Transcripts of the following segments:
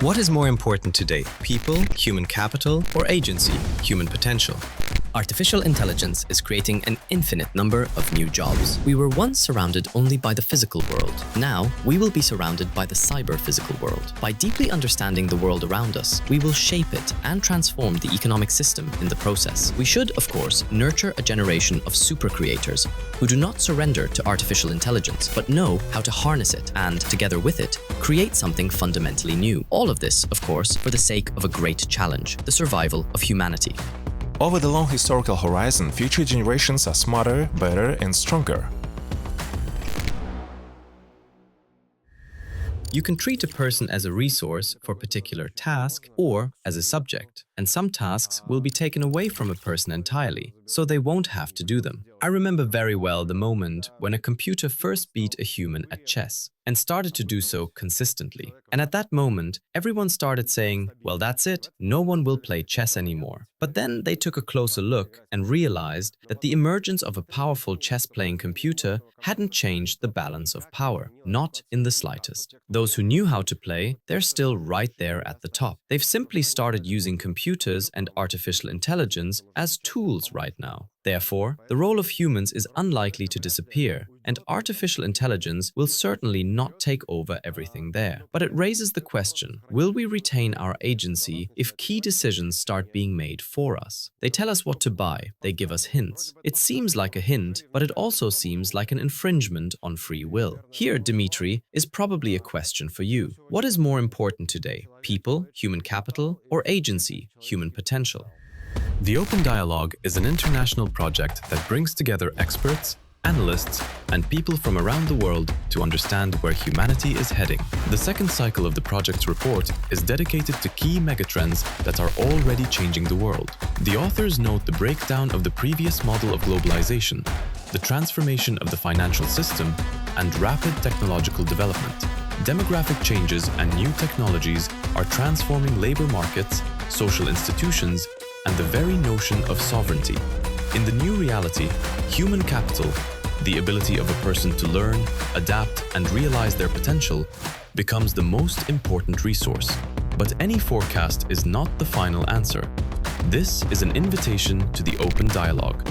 What is more important today? People, human capital, or agency, human potential? Artificial intelligence is creating an infinite number of new jobs. We were once surrounded only by the physical world. Now, we will be surrounded by the cyber-physical world. By deeply understanding the world around us, we will shape it and transform the economic system in the process. We should, of course, nurture a generation of super creators who do not surrender to artificial intelligence, but know how to harness it and, together with it, create something fundamentally new. All of this, of course, for the sake of a great challenge, the survival of humanity. Over the long historical horizon, future generations are smarter, better, and stronger. You can treat a person as a resource for a particular task or as a subject, and some tasks will be taken away from a person entirely, so they won't have to do them. I remember very well the moment when a computer first beat a human at chess and started to do so consistently. And at that moment, everyone started saying, well, that's it, no one will play chess anymore. But then they took a closer look and realized that the emergence of a powerful chess-playing computer hadn't changed the balance of power, not in the slightest. Those who knew how to play, they're still right there at the top. They've simply started using computers and artificial intelligence as tools right now. Therefore, the role of humans is unlikely to disappear, and artificial intelligence will certainly not take over everything there. But it raises the question, will we retain our agency if key decisions start being made for us? They tell us what to buy, they give us hints. It seems like a hint, but it also seems like an infringement on free will. Here, Dmitry, is probably a question for you. What is more important today? People, human capital, or agency, human potential? The Open Dialogue is an international project that brings together experts, analysts, and people from around the world to understand where humanity is heading. The second cycle of the project's report is dedicated to key megatrends that are already changing the world. The authors note the breakdown of the previous model of globalization, the transformation of the financial system, and rapid technological development. Demographic changes and new technologies are transforming labor markets, social institutions, and the very notion of sovereignty. In the new reality, human capital, the ability of a person to learn, adapt, and realize their potential, becomes the most important resource. But any forecast is not the final answer. This is an invitation to the open dialogue.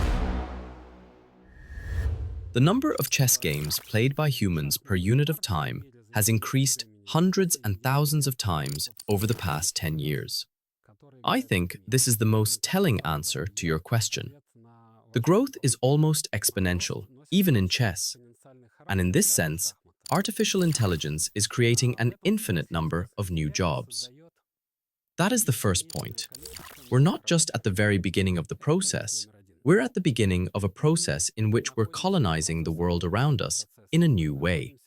The number of chess games played by humans per unit of time has increased hundreds and thousands of times over the past 10 years. I think this is the most telling answer to your question. The growth is almost exponential, even in chess. And in this sense, artificial intelligence is creating an infinite number of new jobs. That is the first point. We're not just at the very beginning of the process, we're at the beginning of a process in which we're colonizing the world around us in a new way.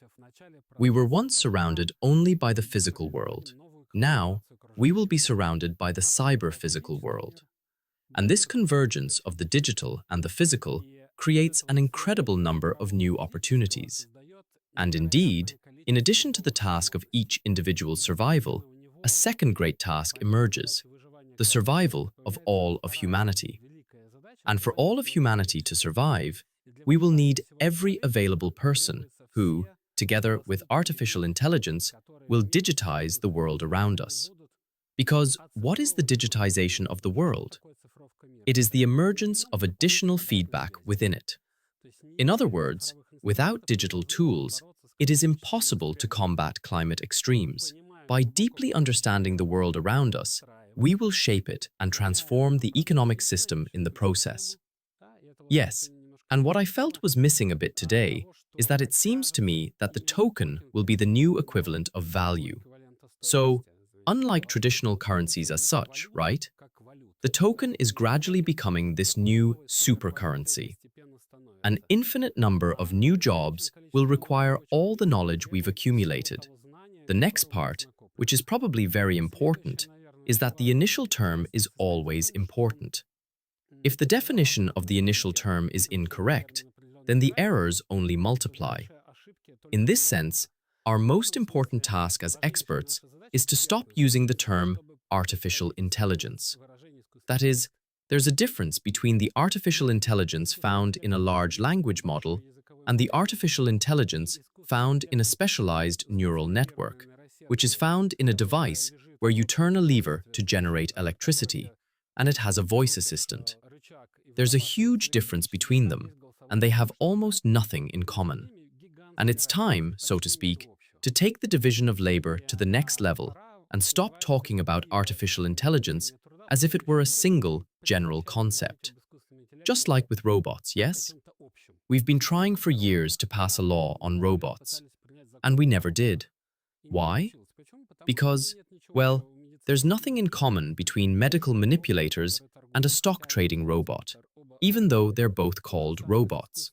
We were once surrounded only by the physical world. Now, we will be surrounded by the cyber-physical world. And this convergence of the digital and the physical creates an incredible number of new opportunities. And indeed, in addition to the task of each individual's survival, a second great task emerges, the survival of all of humanity. And for all of humanity to survive, we will need every available person who, together with artificial intelligence, will digitize the world around us. Because what is the digitization of the world? It is the emergence of additional feedback within it. In other words, without digital tools, it is impossible to combat climate extremes. By deeply understanding the world around us, we will shape it and transform the economic system in the process. Yes, and what I felt was missing a bit today is that it seems to me that the token will be the new equivalent of value. So, unlike traditional currencies as such, right? The token is gradually becoming this new supercurrency. An infinite number of new jobs will require all the knowledge we've accumulated. The next part, which is probably very important, is that the initial term is always important. If the definition of the initial term is incorrect, then the errors only multiply. In this sense, our most important task as experts is to stop using the term artificial intelligence. That is, there's a difference between the artificial intelligence found in a large language model and the artificial intelligence found in a specialized neural network, which is found in a device where you turn a lever to generate electricity, and it has a voice assistant. There's a huge difference between them, and they have almost nothing in common. And it's time, so to speak, to take the division of labor to the next level and stop talking about artificial intelligence as if it were a single, general concept. Just like with robots, yes? We've been trying for years to pass a law on robots, and we never did. Why? Because, well, there's nothing in common between medical manipulators and a stock trading robot, even though they're both called robots.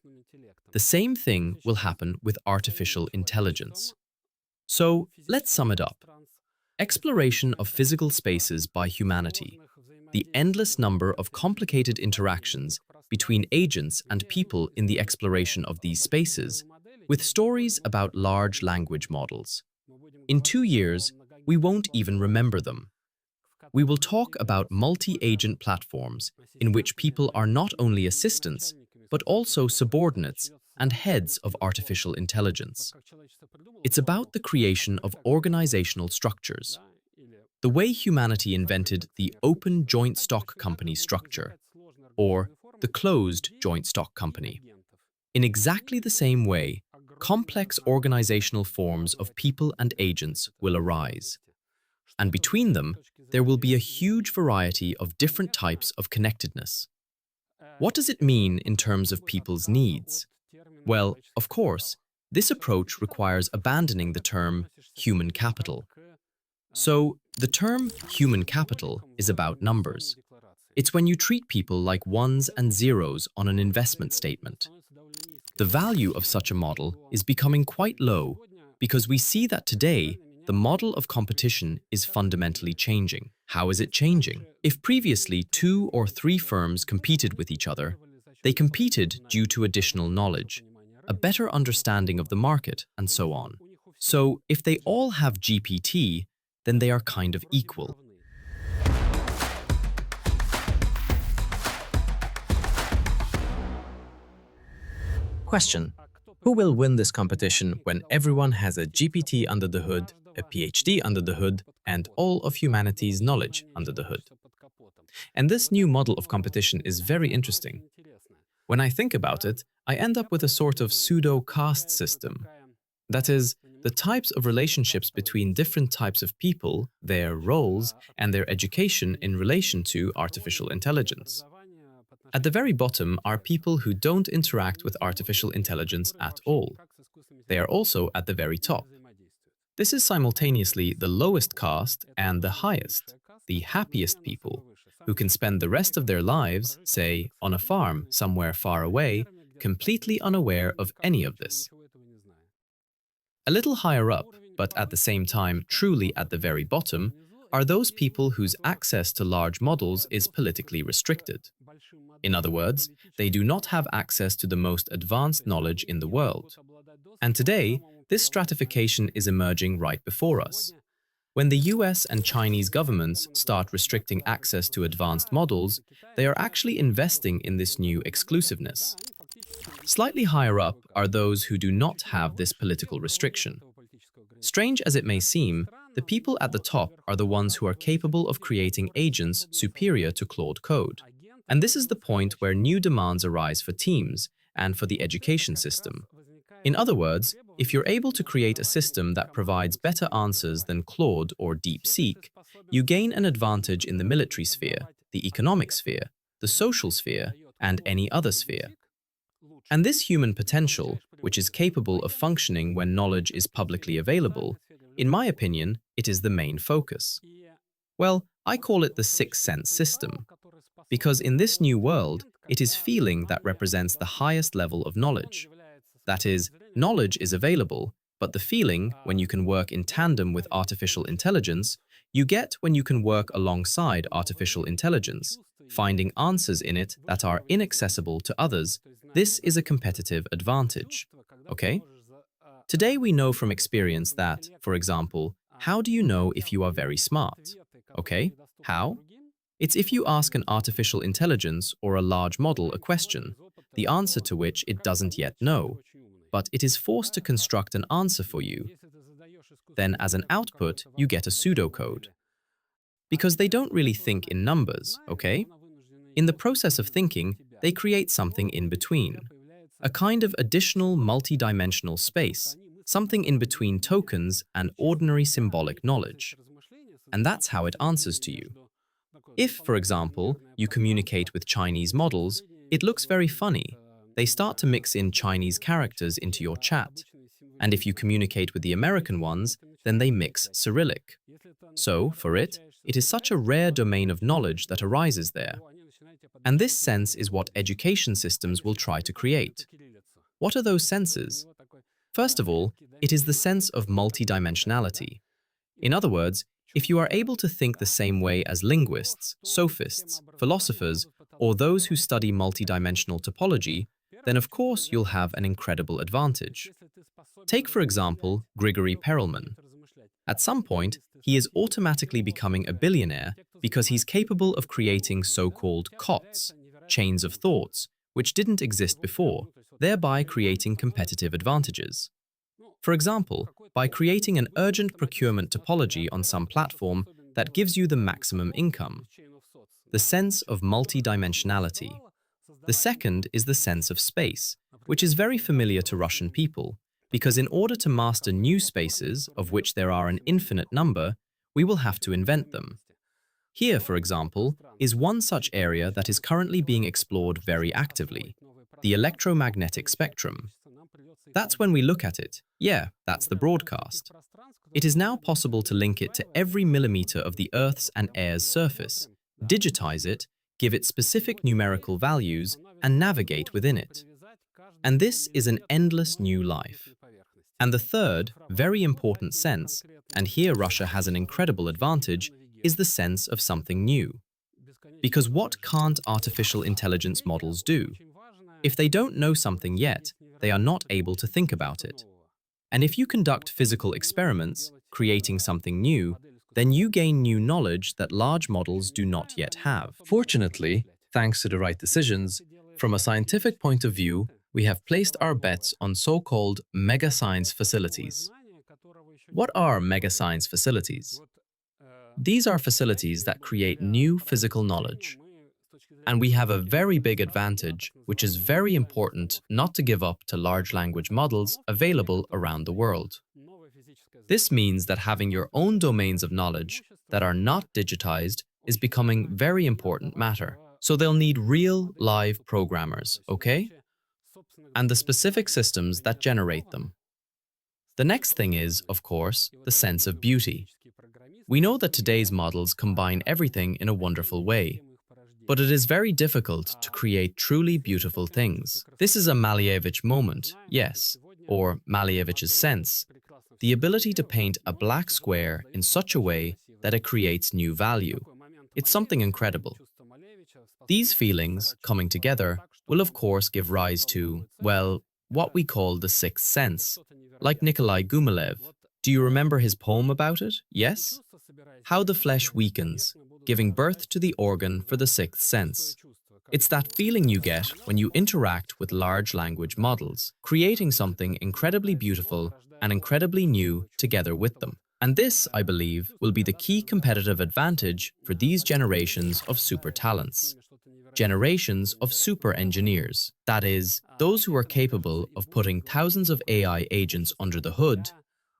The same thing will happen with artificial intelligence. So, let's sum it up. Exploration of physical spaces by humanity, the endless number of complicated interactions between agents and people in the exploration of these spaces, with stories about large language models. In 2 years, we won't even remember them. We will talk about multi-agent platforms in which people are not only assistants, but also subordinates and heads of artificial intelligence. It's about the creation of organizational structures. The way humanity invented the open joint stock company structure, or the closed joint stock company. In exactly the same way, complex organizational forms of people and agents will arise. And between them, there will be a huge variety of different types of connectedness. What does it mean in terms of people's needs? Well, of course, this approach requires abandoning the term human capital. So, the term human capital is about numbers. It's when you treat people like ones and zeros on an investment statement. The value of such a model is becoming quite low because we see that today the model of competition is fundamentally changing. How is it changing? If previously 2 or 3 firms competed with each other, they competed due to additional knowledge, a better understanding of the market, and so on. So, if they all have GPT, then they are kind of equal. Question: who will win this competition when everyone has a GPT under the hood, a PhD under the hood, and all of humanity's knowledge under the hood? And this new model of competition is very interesting. When I think about it, I end up with a sort of pseudo-caste system. That is, the types of relationships between different types of people, their roles, and their education in relation to artificial intelligence. At the very bottom are people who don't interact with artificial intelligence at all. They are also at the very top. This is simultaneously the lowest caste and the highest, the happiest people, who can spend the rest of their lives, say, on a farm somewhere far away, completely unaware of any of this. A little higher up, but at the same time truly at the very bottom, are those people whose access to large models is politically restricted. In other words, they do not have access to the most advanced knowledge in the world. And today, this stratification is emerging right before us. When the US and Chinese governments start restricting access to advanced models, they are actually investing in this new exclusiveness. Slightly higher up are those who do not have this political restriction. Strange as it may seem, the people at the top are the ones who are capable of creating agents superior to Claude code. And this is the point where new demands arise for teams and for the education system. In other words, if you're able to create a system that provides better answers than Claude or DeepSeek, you gain an advantage in the military sphere, the economic sphere, the social sphere, and any other sphere. And this human potential, which is capable of functioning when knowledge is publicly available, in my opinion, it is the main focus. Well, I call it the sixth sense system, because in this new world, it is feeling that represents the highest level of knowledge. That is, knowledge is available, but the feeling, when you can work in tandem with artificial intelligence, you get when you can work alongside artificial intelligence, finding answers in it that are inaccessible to others. This is a competitive advantage. Okay? Today we know from experience that, for example, how do you know if you are very smart? Okay? How? It's if you ask an artificial intelligence or a large model a question, the answer to which it doesn't yet know, but it is forced to construct an answer for you. Then as an output, you get a pseudocode. because they don't really think in numbers, okay? In the process of thinking, they create something in between, a kind of additional multi-dimensional space, something in between tokens and ordinary symbolic knowledge. And that's how it answers to you. If, for example, you communicate with Chinese models, it looks very funny. They start to mix in Chinese characters into your chat. And if you communicate with the American ones, then they mix Cyrillic. So, for it is such a rare domain of knowledge that arises there. And this sense is what education systems will try to create. What are those senses? First of all, it is the sense of multidimensionality. In other words, if you are able to think the same way as linguists, sophists, philosophers, or those who study multidimensional topology, then of course you'll have an incredible advantage. Take, for example, Grigory Perelman. At some point, he is automatically becoming a billionaire because he's capable of creating so-called COTS, chains of thoughts, which didn't exist before, thereby creating competitive advantages. For example, by creating an urgent procurement topology on some platform that gives you the maximum income. The sense of multidimensionality. The second is the sense of space, which is very familiar to Russian people, because in order to master new spaces, of which there are an infinite number, we will have to invent them. Here, for example, is one such area that is currently being explored very actively, the electromagnetic spectrum. That's when we look at it. Yeah, that's the broadcast. It is now possible to link it to every millimeter of the Earth's and air's surface, digitize it, give it specific numerical values, and navigate within it. And this is an endless new life. And the third, very important sense, and here Russia has an incredible advantage, is the sense of something new. Because what can't artificial intelligence models do? If they don't know something yet, they are not able to think about it. And if you conduct physical experiments, creating something new, then you gain new knowledge that large models do not yet have. Fortunately, thanks to the right decisions, from a scientific point of view, we have placed our bets on so-called mega-science facilities. What are mega-science facilities? These are facilities that create new physical knowledge. And we have a very big advantage, which is very important not to give up to large language models available around the world. This means that having your own domains of knowledge that are not digitized is becoming very important matter. So they'll need real, live programmers, okay? And the specific systems that generate them. The next thing is, of course, the sense of beauty. We know that today's models combine everything in a wonderful way, but it is very difficult to create truly beautiful things. This is a Malevich moment, yes, or Malevich's sense, the ability to paint a black square in such a way that it creates new value. It's something incredible. These feelings, coming together, will of course give rise to, well, what we call the sixth sense, like Nikolai Gumilev. Do you remember his poem about it? Yes? How the flesh weakens, giving birth to the organ for the sixth sense. It's that feeling you get when you interact with large language models, creating something incredibly beautiful and incredibly new together with them. And this, I believe, will be the key competitive advantage for these generations of super talents. Generations of super engineers. That is, those who are capable of putting thousands of AI agents under the hood,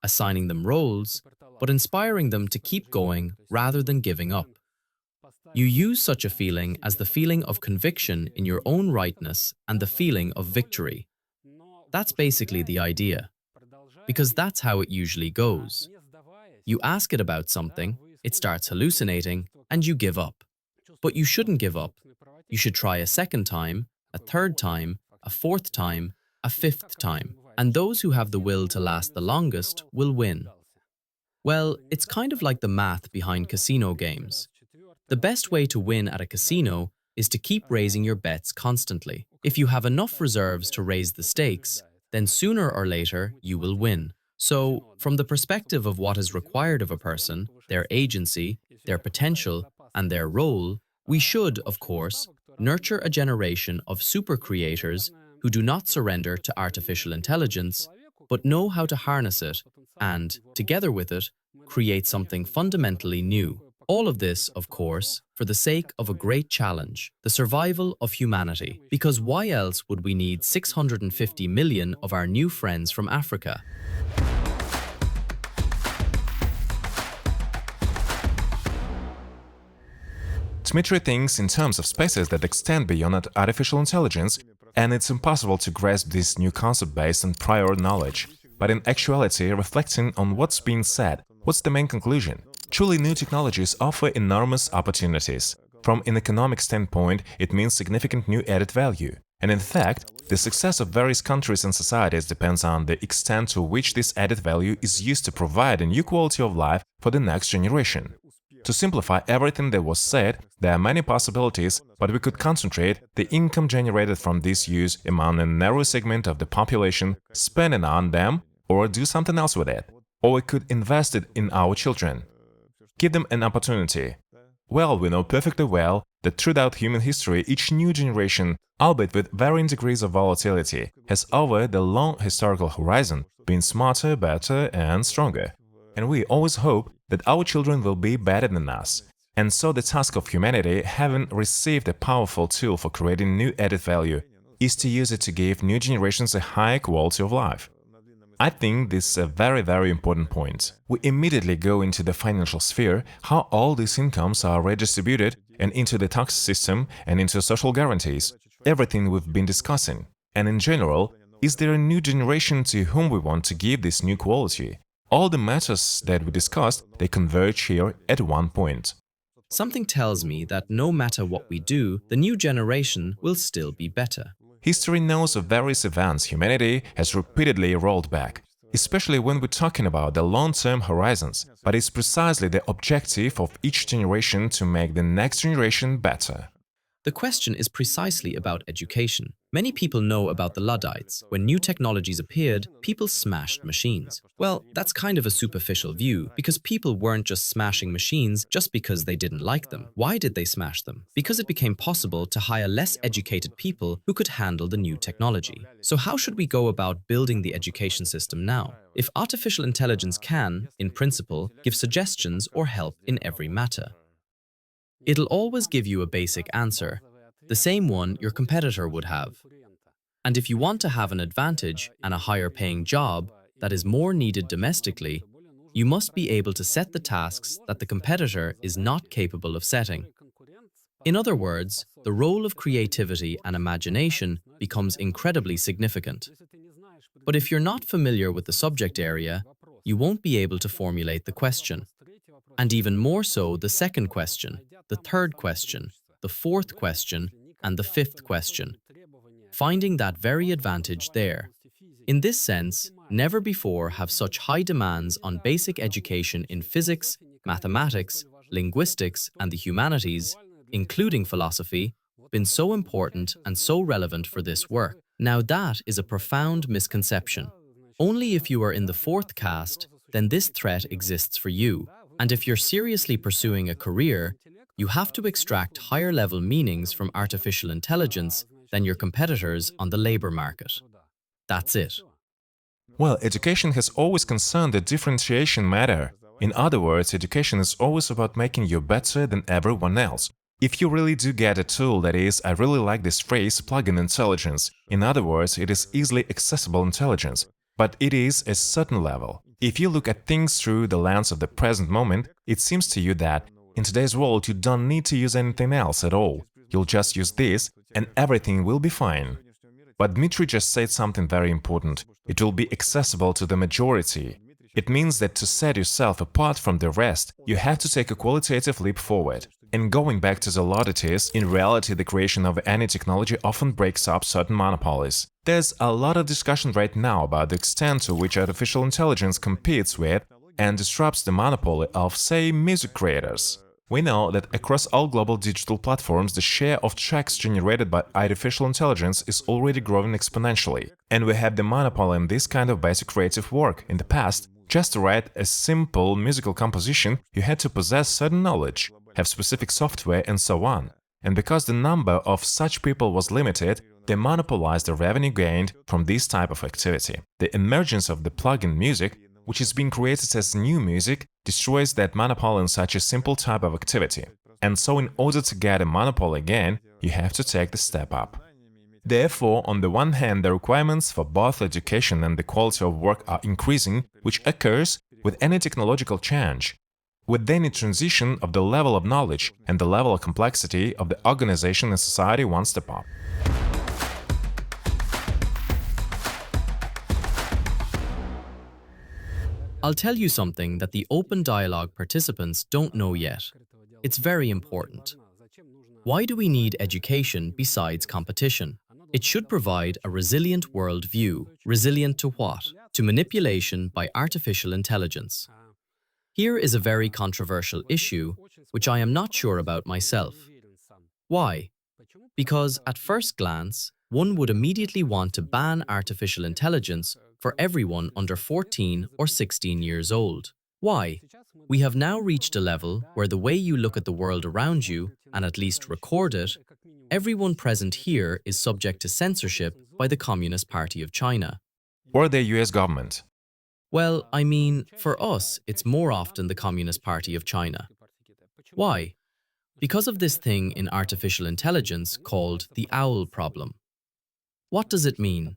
assigning them roles, but inspiring them to keep going rather than giving up. You use such a feeling as the feeling of conviction in your own rightness and the feeling of victory. That's basically the idea, because that's how it usually goes. You ask it about something, it starts hallucinating, and you give up. But you shouldn't give up. You should try a second time, a third time, a fourth time, a fifth time, and those who have the will to last the longest will win. Well, it's kind of like the math behind casino games. The best way to win at a casino is to keep raising your bets constantly. If you have enough reserves to raise the stakes, then sooner or later you will win. So, from the perspective of what is required of a person, their agency, their potential, and their role, we should, of course, nurture a generation of super creators who do not surrender to artificial intelligence, but know how to harness it and, together with it, create something fundamentally new. All of this, of course, for the sake of a great challenge, the survival of humanity. Because why else would we need 650 million of our new friends from Africa? Dmitry thinks in terms of spaces that extend beyond artificial intelligence, and it's impossible to grasp this new concept based on prior knowledge. But in actuality, reflecting on what's being said, what's the main conclusion? Truly new technologies offer enormous opportunities. From an economic standpoint, it means significant new added value. And in fact, the success of various countries and societies depends on the extent to which this added value is used to provide a new quality of life for the next generation. To simplify everything that was said, there are many possibilities, but we could concentrate the income generated from this use among a narrow segment of the population, spend it on them, or do something else with it. Or we could invest it in our children. Give them an opportunity. Well, we know perfectly well that throughout human history, each new generation, albeit with varying degrees of volatility, has over the long historical horizon been smarter, better, and stronger. And we always hope that our children will be better than us. And so the task of humanity, having received a powerful tool for creating new added value, is to use it to give new generations a higher quality of life. I think this is a very, very important point. We immediately go into the financial sphere, how all these incomes are redistributed, and into the tax system and into social guarantees, everything we've been discussing. And in general, is there a new generation to whom we want to give this new quality? All the matters that we discussed, they converge here at one point. Something tells me that no matter what we do, the new generation will still be better. History knows of various events humanity has repeatedly rolled back, especially when we're talking about the long-term horizons, but it's precisely the objective of each generation to make the next generation better. The question is precisely about education. Many people know about the Luddites. When new technologies appeared, people smashed machines. Well, that's kind of a superficial view, because people weren't just smashing machines just because they didn't like them. Why did they smash them? Because it became possible to hire less educated people who could handle the new technology. So how should we go about building the education system now? If artificial intelligence can, in principle, give suggestions or help in every matter, it'll always give you a basic answer, the same one your competitor would have. And if you want to have an advantage and a higher-paying job that is more needed domestically, you must be able to set the tasks that the competitor is not capable of setting. In other words, the role of creativity and imagination becomes incredibly significant. But if you're not familiar with the subject area, you won't be able to formulate the question. And even more so, the second question, the third question, the fourth question, and the fifth question. Finding that very advantage there. In this sense, never before have such high demands on basic education in physics, mathematics, linguistics, and the humanities, including philosophy, been so important and so relevant for this work. Now that is a profound misconception. Only if you are in the fourth caste, then this threat exists for you. And if you're seriously pursuing a career, you have to extract higher-level meanings from artificial intelligence than your competitors on the labor market. That's it. Well, education has always concerned the differentiation matter. In other words, education is always about making you better than everyone else. If you really do get a tool, that is, I really like this phrase, plug-in intelligence. In other words, it is easily accessible intelligence, but it is a certain level. If you look at things through the lens of the present moment, it seems to you that in today's world you don't need to use anything else at all. You'll just use this and everything will be fine. But Dmitry just said something very important. It will be accessible to the majority. It means that to set yourself apart from the rest, you have to take a qualitative leap forward. And going back to the oddities, in reality the creation of any technology often breaks up certain monopolies. There's a lot of discussion right now about the extent to which artificial intelligence competes with and disrupts the monopoly of, say, music creators. We know that across all global digital platforms the share of tracks generated by artificial intelligence is already growing exponentially. And we have the monopoly in this kind of basic creative work. In the past, just to write a simple musical composition, you had to possess certain knowledge, have specific software and so on. And because the number of such people was limited, they monopolized the revenue gained from this type of activity. The emergence of the plug-in music, which is being created as new music, destroys that monopoly in such a simple type of activity. And so in order to get a monopoly again, you have to take the step up. Therefore, on the one hand, the requirements for both education and the quality of work are increasing, which occurs with any technological change, with any transition of the level of knowledge and the level of complexity of the organization and society one step up. I'll tell you something that the open dialogue participants don't know yet. It's very important. Why do we need education besides competition? It should provide a resilient worldview. Resilient to what? To manipulation by artificial intelligence. Here is a very controversial issue, which I am not sure about myself. Why? Because at first glance, one would immediately want to ban artificial intelligence for everyone under 14 or 16 years old. Why? We have now reached a level where the way you look at the world around you, and at least record it, everyone present here is subject to censorship by the Communist Party of China. Or the US government. Well, I mean, for us, it's more often the Communist Party of China. Why? Because of this thing in artificial intelligence called the owl problem. What does it mean?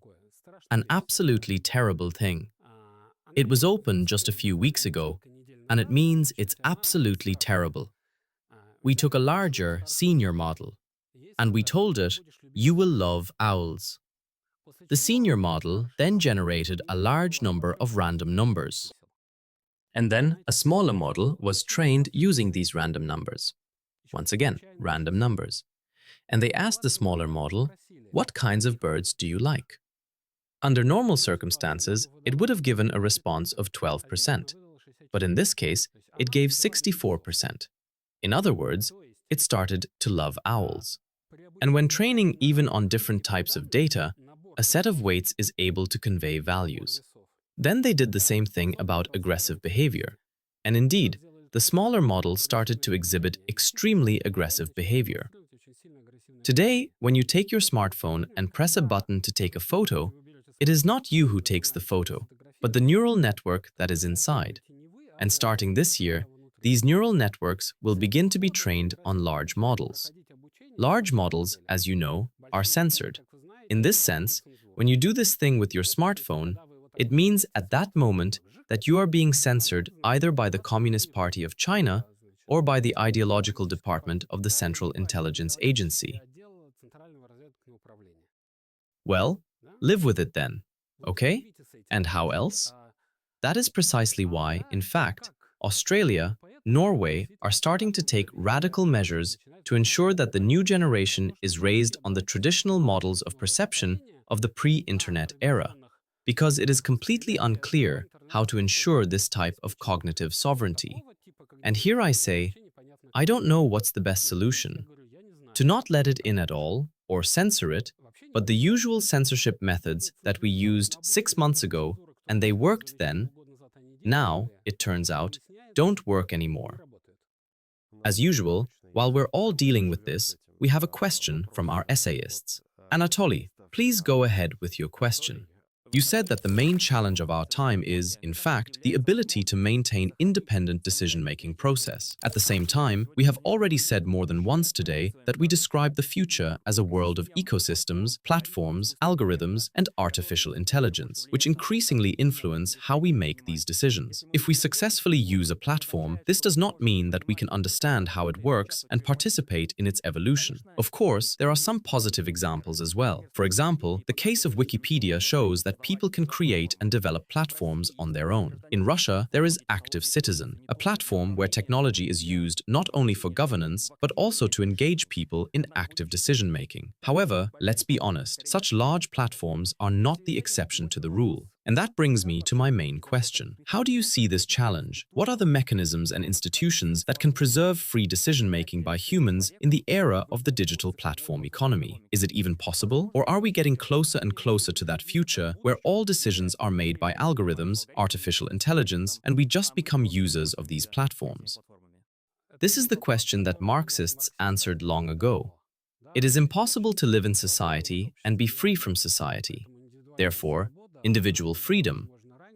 An absolutely terrible thing. It was open just a few weeks ago, and it means it's absolutely terrible. We took a larger, senior model, and we told it, you will love owls. The senior model then generated a large number of random numbers. And then a smaller model was trained using these random numbers. Once again, random numbers. And they asked the smaller model, what kinds of birds do you like? Under normal circumstances, it would have given a response of 12%. But in this case, it gave 64%. In other words, it started to love owls. And when training even on different types of data, a set of weights is able to convey values. Then they did the same thing about aggressive behavior. And indeed, the smaller model started to exhibit extremely aggressive behavior. Today, when you take your smartphone and press a button to take a photo, it is not you who takes the photo, but the neural network that is inside. And starting this year, these neural networks will begin to be trained on large models. Large models, as you know, are censored. In this sense, when you do this thing with your smartphone, it means at that moment that you are being censored either by the Communist Party of China or by the ideological department of the Central Intelligence Agency. Well, live with it then, okay? And how else? That is precisely why, in fact, Australia, Norway are starting to take radical measures to ensure that the new generation is raised on the traditional models of perception of the pre-internet era, because it is completely unclear how to ensure this type of cognitive sovereignty. And here I say, I don't know what's the best solution. To not let it in at all, or censor it, but the usual censorship methods that we used 6 months ago, and they worked then, now, it turns out, don't work anymore. As usual, while we're all dealing with this, we have a question from our essayists. Anatoly, please go ahead with your question. You said that the main challenge of our time is, in fact, the ability to maintain independent decision-making process. At the same time, we have already said more than once today that we describe the future as a world of ecosystems, platforms, algorithms, and artificial intelligence, which increasingly influence how we make these decisions. If we successfully use a platform, this does not mean that we can understand how it works and participate in its evolution. Of course, there are some positive examples as well. For example, the case of Wikipedia shows that people can create and develop platforms on their own. In Russia, there is Active Citizen, a platform where technology is used not only for governance, but also to engage people in active decision-making. However, let's be honest, such large platforms are not the exception to the rule. And that brings me to my main question. How do you see this challenge? What are the mechanisms and institutions that can preserve free decision-making by humans in the era of the digital platform economy? Is it even possible? Or are we getting closer and closer to that future where all decisions are made by algorithms, artificial intelligence, and we just become users of these platforms? This is the question that Marxists answered long ago. It is impossible to live in society and be free from society. Therefore, individual freedom.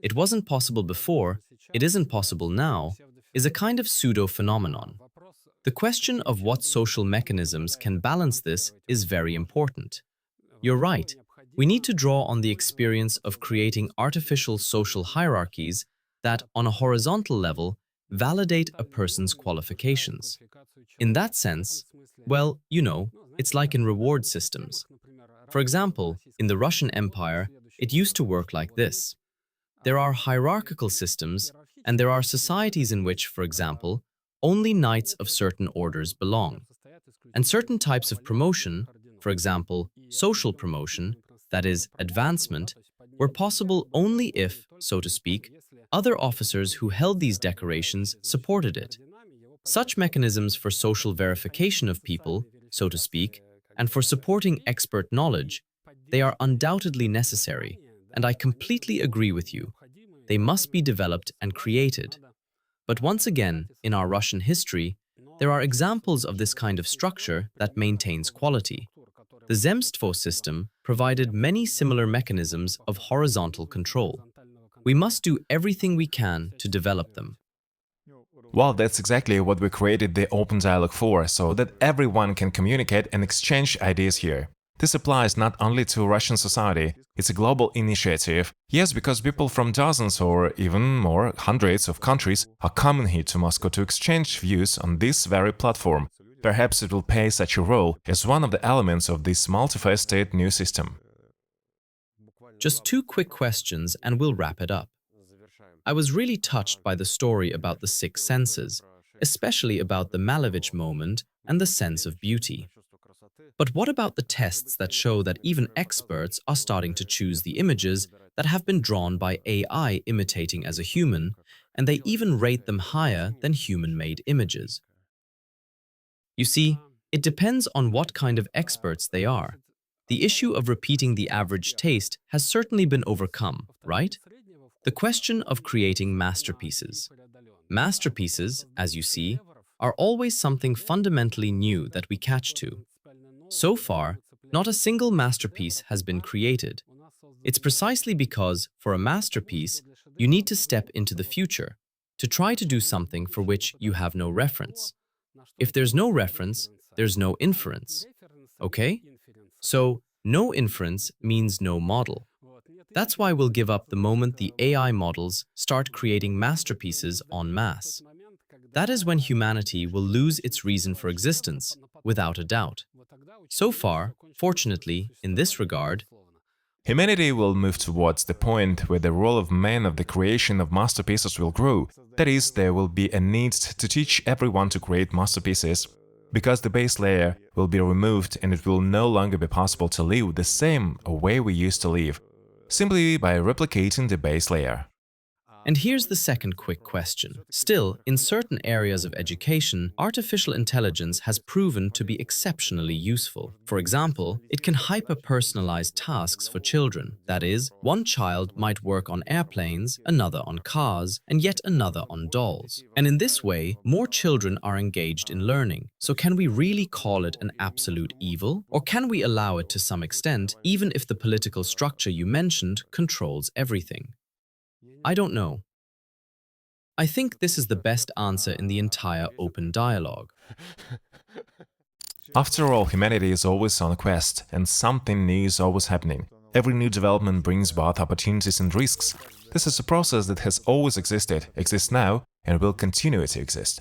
It wasn't possible before, it isn't possible now, is a kind of pseudo-phenomenon. The question of what social mechanisms can balance this is very important. You're right. We need to draw on the experience of creating artificial social hierarchies that, on a horizontal level, validate a person's qualifications. In that sense, well, it's like in reward systems. For example, in the Russian Empire, it used to work like this. There are hierarchical systems, and there are societies in which, for example, only knights of certain orders belong. And certain types of promotion, for example, social promotion, that is, advancement, were possible only if, so to speak, other officers who held these decorations supported it. Such mechanisms for social verification of people, so to speak, and for supporting expert knowledge, they are undoubtedly necessary, and I completely agree with you. They must be developed and created. But once again, in our Russian history, there are examples of this kind of structure that maintains quality. The Zemstvo system provided many similar mechanisms of horizontal control. We must do everything we can to develop them. Well, that's exactly what we created the Open Dialogue for, so that everyone can communicate and exchange ideas here. This applies not only to Russian society, it's a global initiative. Yes, because people from dozens or even more hundreds of countries are coming here to Moscow to exchange views on this very platform. Perhaps it will play such a role as one of the elements of this multifaceted new system. Just two quick questions and we'll wrap it up. I was really touched by the story about the six senses, especially about the Malevich moment and the sense of beauty. But what about the tests that show that even experts are starting to choose the images that have been drawn by AI imitating as a human, and they even rate them higher than human-made images? You see, it depends on what kind of experts they are. The issue of repeating the average taste has certainly been overcome, right? The question of creating masterpieces. Masterpieces, as you see, are always something fundamentally new that we catch to. So far, not a single masterpiece has been created. It's precisely because, for a masterpiece, you need to step into the future, to try to do something for which you have no reference. If there's no reference, there's no inference. Okay? So, no inference means no model. That's why we'll give up the moment the AI models start creating masterpieces en masse. That is when humanity will lose its reason for existence, without a doubt. So far, fortunately, in this regard, humanity will move towards the point where the role of man of the creation of masterpieces will grow. That is, there will be a need to teach everyone to create masterpieces, because the base layer will be removed and it will no longer be possible to live the same way we used to live, simply by replicating the base layer. And here's the second quick question. Still, in certain areas of education, artificial intelligence has proven to be exceptionally useful. For example, it can hyper-personalize tasks for children. That is, one child might work on airplanes, another on cars, and yet another on dolls. And in this way, more children are engaged in learning. So can we really call it an absolute evil? Or can we allow it to some extent, even if the political structure you mentioned controls everything? I don't know. I think this is the best answer in the entire open dialogue. After all, humanity is always on a quest, and something new is always happening. Every new development brings both opportunities and risks. This is a process that has always existed, exists now, and will continue to exist.